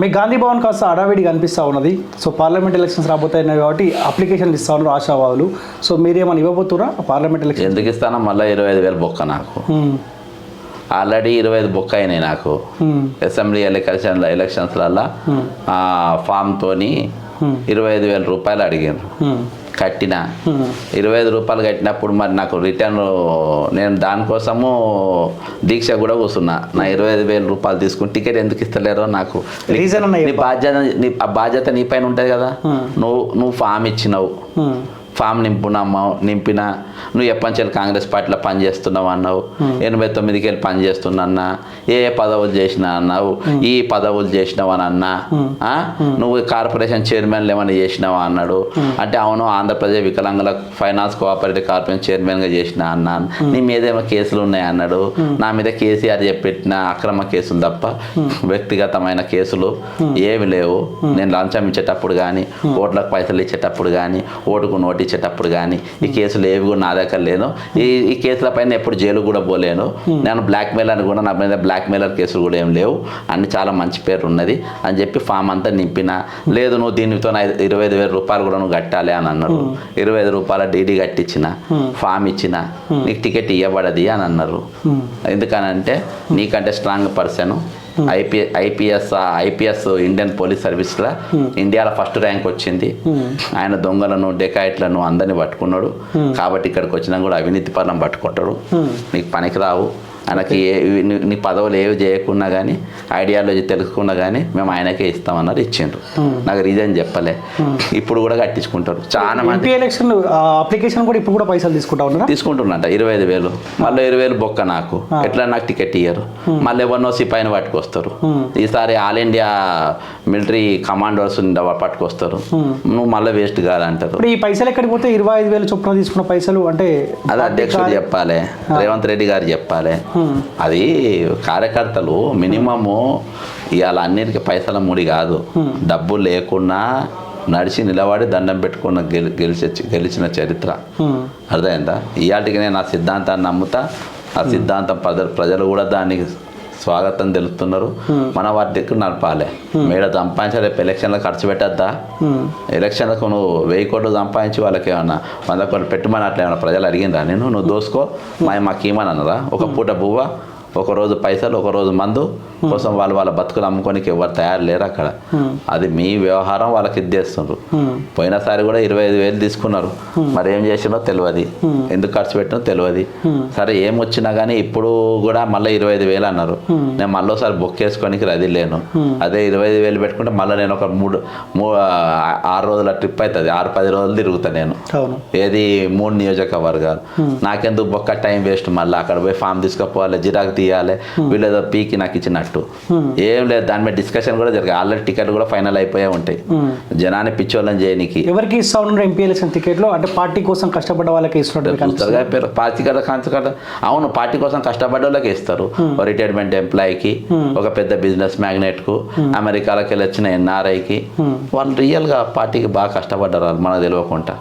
మీ గాంధీ భవన్ కాస్త హడావిడి కనిపిస్తూ ఉన్నది. సో పార్లమెంట్ ఎలక్షన్స్ రాబోతున్నాయి కాబట్టి అప్లికేషన్లు ఇస్తా ఉన్నారు ఆశావాదులు. సో మీరేమైనా ఇవ్వబోతురా పార్లమెంట్ ఎలక్షన్? ఎందుకు ఇస్తానో మళ్ళీ 25,000 బొక్క నాకు ఆల్రెడీ 25 బొక్క అయినాయి నాకు అసెంబ్లీ ఎలక్షన్స్లలో ఫామ్తోని 25,000 రూపాయలు అడిగారు. కట్టిన 25 రూపాయలు కట్టినప్పుడు మరి నాకు రిటర్న్ నేను దానికోసము దీక్ష కూడా కూర్చున్నా. నా 25,000 రూపాయలు తీసుకుని టికెట్ ఎందుకు ఇస్తలేరో నాకు రీజన్ బాధ్యత నీ పైన ఉంటుంది కదా. నువ్వు ఫామ్ ఇచ్చినావు, ఫామ్ నింపినా నువ్వు ఎప్పంచెలు కాంగ్రెస్ పార్టీలో పనిచేస్తున్నావు అన్నావు. 89కి వెళ్ళి పని చేస్తున్నా, ఏ పదవులు చేసినా అన్నావు, ఈ పదవులు చేసినావు అని అన్నా. నువ్వు కార్పొరేషన్ చైర్మన్లు ఏమైనా చేసినావా అన్నాడు. అంటే అవును, ఆంధ్రప్రదేశ్ వికలాంగుల ఫైనాన్స్ కోఆపరేటివ్ కార్పొరేషన్ చైర్మన్గా చేసినా అన్నాను. నీ మీద ఏమో కేసులు ఉన్నాయి అన్నాడు. నా మీద కేసీఆర్ చెప్పిన అక్రమ కేసులు తప్ప వ్యక్తిగతమైన కేసులు ఏమి లేవు. నేను లంచం ఇచ్చేటప్పుడు కానీ, ఓట్లకు పైసలు ఇచ్చేటప్పుడు కానీ, ఓటుకు నోటు ఇచ్చేటప్పుడు కానీ ఈ కేసులు ఏవి కూడా నా దగ్గర లేను. ఈ కేసుల పైన ఎప్పుడు జైలు కూడా పోలేను. నేను బ్లాక్ మెయిల్ అని కూడా నా మీద బ్లాక్ మెయిలర్ కేసులు కూడా ఏం లేవు. అన్ని చాలా మంచి పేరు ఉన్నది అని చెప్పి ఫామ్ అంతా నింపిన. లేదు నువ్వు దీనితో 25,000 రూపాయలు కూడా నువ్వు కట్టాలి అని అన్నారు. 25 రూపాయల డీడీ కట్టించిన, ఫామ్ ఇచ్చిన, నీకు టికెట్ ఇవ్వబడది అని అన్నారు. ఎందుకనంటే నీకంటే strong person IPS Indian police సర్వీస్లో ఇండియాలో ఫస్ట్ ర్యాంక్ వచ్చింది. ఆయన దొంగలను డెకాయిట్లను అందరినీ పట్టుకున్నాడు. కాబట్టి ఇక్కడికి వచ్చినా కూడా అవినీతి పరం పట్టుకుంటాడు. నీకు పనికిరావు. ఆయనకి నీ పదవులు ఏవి చేయకున్నా కానీ, ఐడియాలజీ తెలుసుకున్నా కానీ మేము ఆయనకే ఇస్తామన్నారు. ఇచ్చిండ్రు. నాకు రీజన్ చెప్పలే. ఇప్పుడు కూడా కట్టించుకుంటారు చాలా మంది. ఎలక్షన్ అప్లికేషన్ కూడా ఇప్పుడు కూడా పైసలు తీసుకుంటున్నట్ట 25,000. మళ్ళీ 20,000 బొక్క నాకు. ఎట్లా నాకు టికెట్ ఇయ్యరు. మళ్ళీ ఎవరినో సిపాయిని పట్టుకొస్తారు. ఈసారి ఆల్ ఇండియా మిలిటరీ కమాండోస్ పట్టుకొస్తారు. నువ్వు మళ్ళీ వేస్ట్ కాదంటారు. ఈ పైసలు ఎక్కడికి పోతే 25,000 చొప్పున తీసుకున్న పైసలు అంటే అది అధ్యక్షుడు చెప్పాలి, రేవంత్ రెడ్డి గారు చెప్పాలి. అది కార్యకర్తలు మినిమము ఇవాళ అన్నిటికీ పైసల ముడి కాదు. డబ్బు లేకున్నా నడిచి నిలబడి దండం పెట్టుకున్న గెలిచిన చరిత్ర అర్థమైందా. ఇవాళకి నేను ఆ సిద్ధాంతాన్ని నమ్ముతా. ఆ సిద్ధాంతం ప్రజలు కూడా దానికి స్వాగతం తెలుపుతున్నారు. మన వాటి దగ్గర నడపాలి. మేడ సంపాదించి రేపు ఎలక్షన్లో ఖర్చు పెట్టద్దా? ఎలక్షన్లకు నువ్వు 1000 కోట్లు సంపాదించి వాళ్ళకి ఏమన్నా 100 కోట్లు పెట్టమని అట్లా ఏమన్నా ప్రజలు అడిగిందా? నువ్వు దోసుకో మాకు ఏమని అన్నరా? ఒక పూట బువ్వ, ఒకరోజు పైసలు, ఒకరోజు మందు కోసం వాళ్ళ బతుకులు అమ్ముకోనికి ఎవరు తయారు లేరు అక్కడ. అది మీ వ్యవహారం, వాళ్ళకి ఇద్దేస్తున్నారు. పోయినసారి కూడా 25,000 తీసుకున్నారు. మరి ఏం చేసినో తెలియదు, ఎందుకు ఖర్చు పెట్టినో తెలియదు. సరే ఏమొచ్చినా కానీ ఇప్పుడు కూడా మళ్ళీ 25,000 అన్నారు. నేను మళ్ళీ ఒకసారి బుక్ చేసుకోనికి రెడీ లేను. అదే 25,000 పెట్టుకుంటే మళ్ళీ నేను ఒక 6 రోజుల ట్రిప్ అవుతుంది. 6-10 రోజులు తిరుగుతాను నేను. ఏది 3 నియోజకవర్గాలు. నాకెందుకు బొక్క టైం వేస్ట్. మళ్ళీ అక్కడ పోయి ఫామ్ తీసుకుపోవాలి, జిరాక్ తీయాలి, వీళ్ళేదో పీకి నాకు ఇచ్చినట్టు ఏం లేదు. దాని మీద డిస్కషన్ కూడా జరిగాయి. ఆల్రెడీ టికెట్ కూడా ఫైనల్ అయిపోయే ఉంటాయి. జనాన్ని పిచ్చోళ్ళని చేయనికి. ఎవరికి ఇస్తా ఉన్నారు ఎంపీ ఎలక్షన్ టికెట్లు? అంటే పార్టీ కోసం కష్టపడ్డ వాళ్ళకి ఇస్తున్నారు. పార్టీ కదా. అవును, పార్టీ కోసం కష్టపడ్డ వాళ్ళకి ఇస్తారు. రిటైర్మెంట్ ఎంప్లాయీకి, ఒక పెద్ద బిజినెస్ మ్యాగ్నెట్ కు, అమెరికాలోకి వెళ్ళి వచ్చిన NRIకి, వాళ్ళు రియల్ గా పార్టీకి బాగా కష్టపడ్డారు మనకు తెలియకుండా.